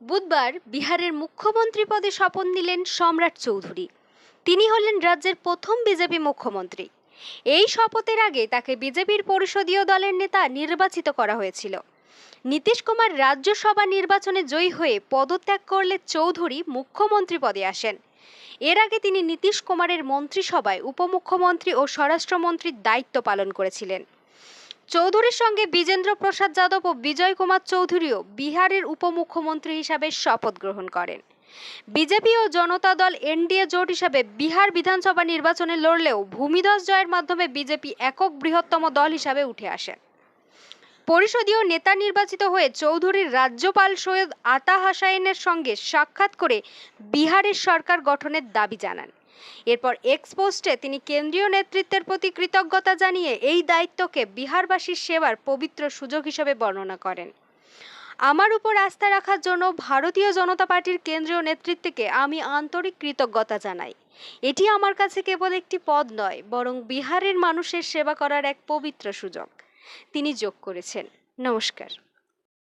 বুধবার বিহারের মুখ্যমন্ত্রী পদে শপথ নিলেন সম্রাট চৌধুরী। তিনি হলেন রাজ্যের প্রথম বিজেপি মুখ্যমন্ত্রী। এই শপথের আগে তাকে বিজেপির পরিষদীয় দলের নেতা নির্বাচিত করা হয়েছিল। নীতিশ কুমার রাজ্যসভা নির্বাচনে জয়ী হয়ে পদত্যাগ করলে চৌধুরী মুখ্যমন্ত্রী পদে আসেন। এর আগে তিনি নীতিশ কুমারের মন্ত্রিসভায় উপমুখ্যমন্ত্রী ও স্বরাষ্ট্রমন্ত্রীর দায়িত্ব পালন করেছিলেন। চৌধুরীর সঙ্গে বিজেন্দ্র প্রসাদ যাদব ও বিজয় কুমার চৌধুরীও বিহারের উপমুখ্যমন্ত্রী হিসাবে শপথ গ্রহণ করেন। বিজেপি ও জনতা দল এনডিএ জোট হিসাবে বিহার বিধানসভা নির্বাচনে লড়লেও ভূমিধস জয়ের মাধ্যমে বিজেপি একক বৃহত্তম দল হিসাবে উঠে আসে। পরিষদীয় নেতা নির্বাচিত হয়ে চৌধুরীর রাজ্যপাল সৈয়দ আতা হাসাইনের সঙ্গে সাক্ষাৎ করে বিহারের সরকার গঠনের দাবি জানান। এরপর এক্স পোস্টে তিনি কেন্দ্রীয় নেতৃত্বের প্রতি কৃতজ্ঞতা জানিয়ে এই দায়িত্বকে বিহারবাসীর সেবার পবিত্র সুযোগ হিসেবে বর্ণনা করেন। আমার উপর আস্থা রাখার জন্য ভারতীয় জনতা পার্টির কেন্দ্রীয় নেতৃত্বকে আমি আন্তরিক কৃতজ্ঞতা জানাই। এটি আমার কাছে কেবল একটি পদ নয়, বরং বিহারের মানুষের সেবা করার এক পবিত্র সুযোগ, তিনি যোগ করেছেন। নমস্কার।